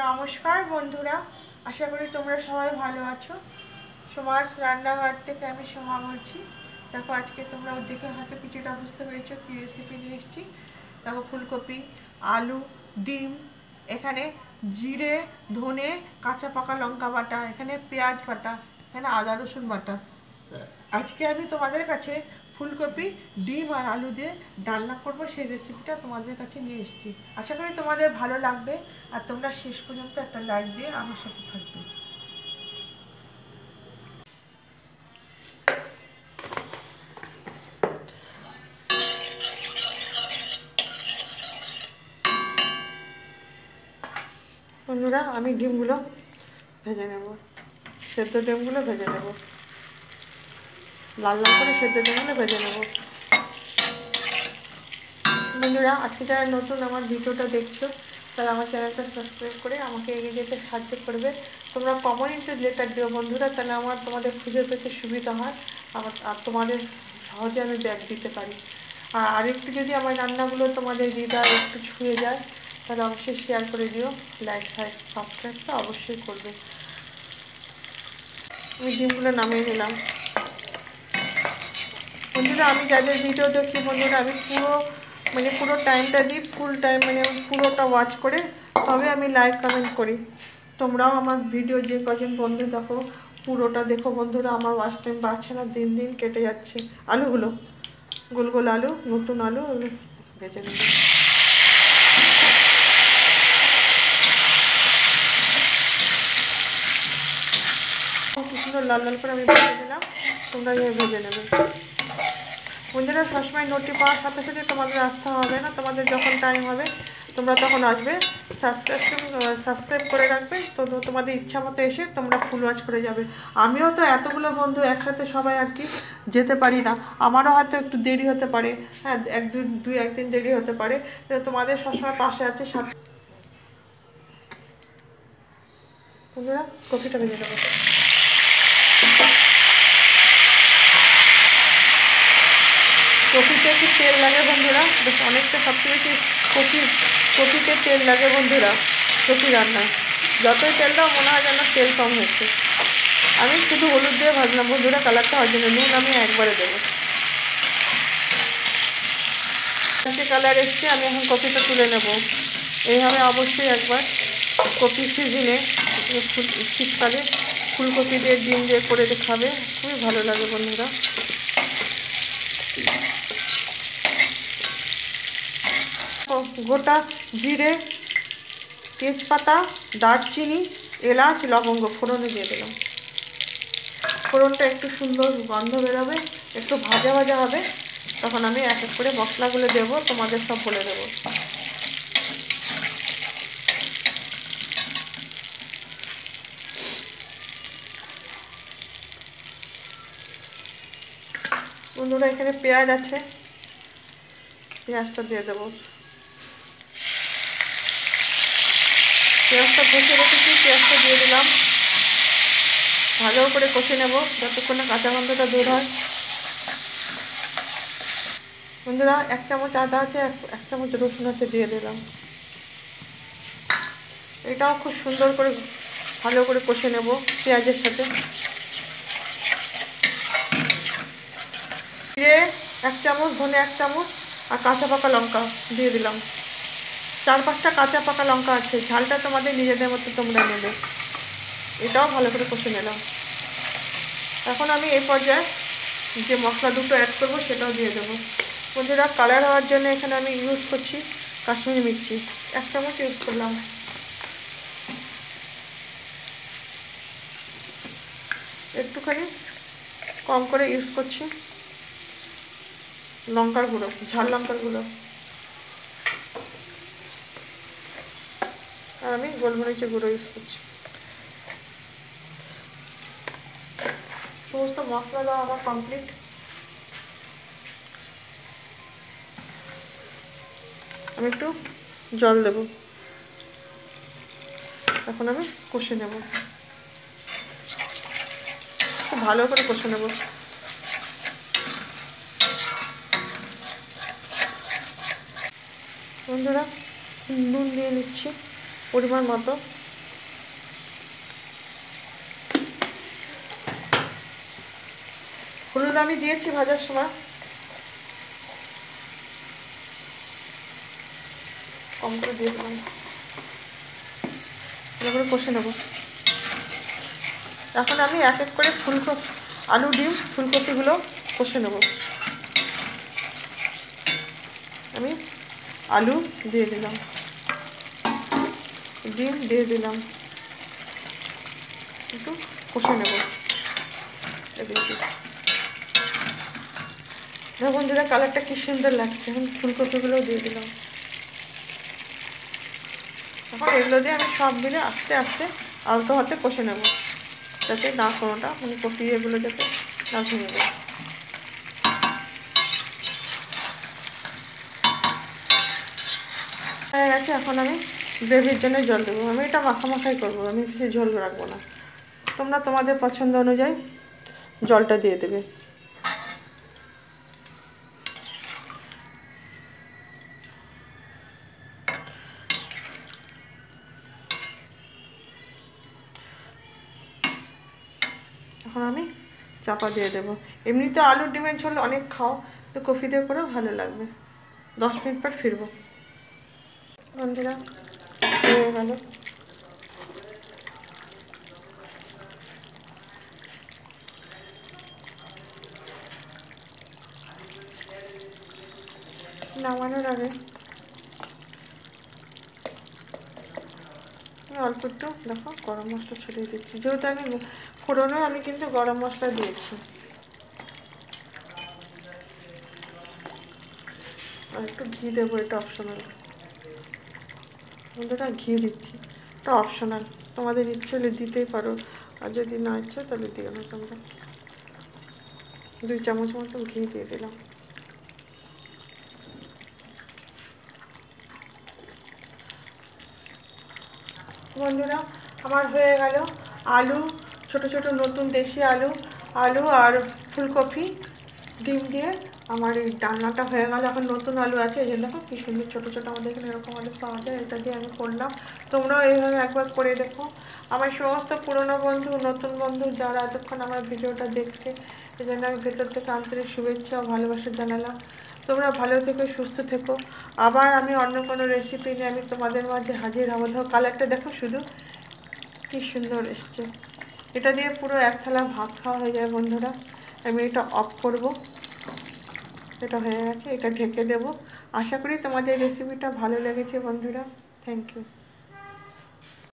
নমস্কার বন্ধুরা, আশা করি তোমরা সবাই ভালো আছো। সমাজ রান্নাঘর থেকে আমি সোমা বলছি। দেখো, আজকে তোমরা দেখে হয়তো কিছুটা বুঝতে পেরেছো কী রেসিপি নিয়ে এসেছি। দেখো, ফুলকপি, আলু, ডিম, এখানে জিরে, ধনে, কাঁচা পাকা লঙ্কা বাটা, এখানে পেঁয়াজ বাটা, এখানে আদা রসুন বাটা। আজকে আমি তোমাদের কাছে ফুলকপি, ডিম আর আলু দিয়ে ডালনা করবো, সেই রেসিপিটা তোমাদের কাছে নিয়ে এসেছি। আশা করি তোমাদের ভালো লাগবে, আর তোমরা শেষ পর্যন্ত একটা লাইক দিয়ে আমার সাথে থাকবে। বন্ধুরা, আমি ডিমগুলো ভেজে নেব, সেদ্ধ ডিমগুলো ভেজে নেব, লাল লাল করে সেদ্ধ ডিমগুলো ভেজে নেব। বন্ধুরা, আজকে যারা নতুন আমার ভিডিওটা দেখছো তারা আমার চ্যানেলটা সাবস্ক্রাইব করে আমাকে এগিয়ে যেতে সাহায্য করবে। তোমরা কমেন্টে লেটার দিও বন্ধুরা, তাহলে তোমাদের খুঁজে পেতে সুবিধা হয়, আর তোমাদের সহজে আমি ব্যাগ দিতে পারি। আর আরেকটু যদি আমার রান্নাগুলো তোমাদের হৃদয় একটু ছুঁয়ে যায় তাহলে অবশ্যই শেয়ার করে দিও, লাইক সাবস্ক্রাইবটা অবশ্যই করবে। আমি ডিমগুলো নামিয়ে নিলাম। বন্ধুরা, আমি যাদের ভিডিও দেখি বন্ধুরা, আমি পুরো টাইমটা দিই, ফুল টাইম মানে পুরোটা ওয়াচ করে তবে আমি লাইক কমেন্ট করি। তোমরাও আমার ভিডিও যে কজন বন্ধু দেখো পুরোটা দেখো বন্ধুরা, আমার ওয়াচ টাইম বাড়ছে না, দিন দিন কেটে যাচ্ছে। আলুগুলো গোল গোল আলু, নতুন আলু, ভেজে নেব। কি সুন্দর লাল লাল করে আমি ভেজে দিলাম, তোমরা ভেজে নেবে। বন্ধুরা, সবসময় নোটি পাওয়ার সাথে সাথে তোমাদের আসতে হবে না, তোমাদের যখন টাইম হবে তোমরা তখন আসবে। সাবস্ক্রাইব করে রাখবে, তো তোমাদের ইচ্ছা মতো এসে তোমরা ফুল ওয়াচ করে যাবে। আমিও তো এতগুলো বন্ধু একসাথে সবাই আর কি যেতে পারি না, আমারও হয়তো একটু দেরি হতে পারে, হ্যাঁ, একদিন দেরি হতে পারে। তোমাদের সবসময় পাশে আছে সাথে। বন্ধুরা, কফিটা ভেজে দেবো। কপিতে একটু তেল লাগে বন্ধুরা, বেশ অনেকটা, সবচেয়ে বেশি কপিতে তেল লাগে বন্ধুরা। কপি রান্নায় যতই তেল দাও মনে হয় যেন তেল কম হচ্ছে। আমি শুধু হলুদ দিয়ে ভাজলাম বন্ধুরা, কালারটা হওয়ার জন্য। নুন আমি একবারে দেবো। কালার এসছে, আমি এখন কপিটা তুলে নেব। এইভাবে অবশ্যই একবার কপি সিজনে শীতকালে ফুলকপি দিয়ে ডিম দিয়ে করে খাবে, খুবই ভালো লাগে বন্ধুরা। গোটা জিরে, তেজপাতা, দারচিনি, এলাচ, লবঙ্গ ফোড়নে দিয়ে দিলাম। ফোড়নটা একটু সুন্দর গন্ধ বেরোবে, একটু ভাজা ভাজা হবে, তখন আমি এক এক করে মশলাগুলো দেবো, তোমাদের সব বলে দেবো। বন্ধুরা, এখানে পেঁয়াজ আছে, পেঁয়াজটা দিয়ে দেবো। পেঁয়াজটা ভেজে রেখেছি, পেঁয়াজটা দিয়ে দিলাম। ভালো করে কষে নেব যতক্ষণে কাঁচা গন্ধটা দূর হয়। বন্ধুরা, 1 চামচ আদা আছে, 1 চামচ রসুন আছে, দিয়ে দিলাম। এটাও খুব সুন্দর করে ভালো করে কষে নেব পেঁয়াজের সাথে। জিরে 1 চামচ, ধনে 1 চামচ, আর কাঁচা পাকা লঙ্কা দিয়ে দিলাম। 4-5টা কাঁচা পাকা লঙ্কা আছে, ঝালটা তোমাদের নিজেদের মতো তোমরা নেবে। এটাও ভালো করে কষে নিলাম। এখন আমি এই পর্যায়ে যে মশলা দুটো অ্যাড করবো সেটাও দিয়ে দেবো। বন্ধুরা, কালার হওয়ার জন্য এখানে আমি ইউজ করছি কাশ্মীরি মির্চি, 1 চামচ ইউজ করলাম। একটুখানি কম করে ইউজ করছি লঙ্কার গুঁড়ো, ঝাল লঙ্কার গুঁড়ো, আর আমি গোলমরিচের গুঁড়ো ইউজ করছি। সমস্ত মশলা দেওয়া আমার কমপ্লিট। আমি একটু জল দেব, এখন আমি কষে নেব, খুব ভালো করে কষে নেব। বন্ধুরা, নুন দিয়ে নিচ্ছি পরিমাণ মতো। হলুদ আমি দিয়েছি ভাজার সময়, কম করে দিয়ে দিলাম, ভালো করে কষে নেবো। এখন আমি এক এক করে আলু ডিম ফুলকপিগুলো কষে নেব। আমি আলু দিয়ে দিলাম, ডিম দিয়ে দিলাম, একটু কষে নেব। দেখো বন্ধুরা কালারটা কি সুন্দর লাগছে। এখন ফুলকপিগুলো দিয়ে দিলাম। এখন এগুলো দিয়ে আমি সব মিলে আস্তে আস্তে আলতো হাতে কষে নেব, যাতে না কোনোটা মানে কপি এগুলো যাতে না ভেঙে যায়। হয়ে গেছে, এখন আমি গ্রেভির জন্য জল দেবো। আমি এটা মাখামাখাই করবো, আমি বেশি ঝোল রাখবো না। তোমরা তোমাদের পছন্দ অনুযায়ী জলটা দিয়ে দেবে। এখন আমি চাপা দিয়ে দেবো। এমনিতে আলুর ডিমের ঝোল অনেক খাও, তো কফি দিয়ে করেও ভালো লাগবে। 10 মিনিট পর ফিরবো। বন্ধুরা হয়ে গেল। নামানোর আগে আমি অল্প একটু দেখো গরম মশলা ছড়িয়ে দিচ্ছি, যেহেতু আমি ফোড়নও আমি কিন্তু গরম মশলা দিয়েছি। আর একটু ঘি দেবো, এটা অপশনাল। বন্ধুরা ঘি দিচ্ছি, এটা অপশনাল, তোমাদের ইচ্ছে হলে দিতেই পারো, আর যদি না ইচ্ছে তাহলে দিও না তোমরা। 2 চামচ মতো ঘি দিয়ে দিলাম। বন্ধুরা আমার হয়ে গেল আলু, ছোট ছোট নতুন দেশি আলু, আলু আর ফুলকপি ডিম দিয়ে আমার এই ডালনাটা হয়ে গেল। এখন নতুন আলু আছে, এই জন্য কি সুন্দর ছোটো ছোটো আমাদের এখানে এরকম আলু পাওয়া যায়, এটা দিয়ে আমি করলাম। তোমরাও এইভাবে একবার করে দেখো। আমার সমস্ত পুরনো বন্ধু নতুন বন্ধু যারা এতক্ষণ আমার ভিডিওটা দেখছে, এই জন্য আমি ভেতর থেকে আন্তরিক শুভেচ্ছা ও ভালোবাসা জানালাম। তোমরা ভালো থেকো, সুস্থ থেকো। আবার আমি অন্য কোনো রেসিপি নিয়ে আমি তোমাদের মাঝে হাজির হব। ধরো কালারটা দেখো শুধু কি সুন্দর এসছে। এটা দিয়ে পুরো এক থালা ভাত খাওয়া হয়ে যায় বন্ধুরা। আমি এটা অফ করব। এটা হয়ে গেছে, এটা ঢেকে দেব। আশা করি তোমাদের রেসিপিটা ভালো লেগেছে বন্ধুরা। Thank you.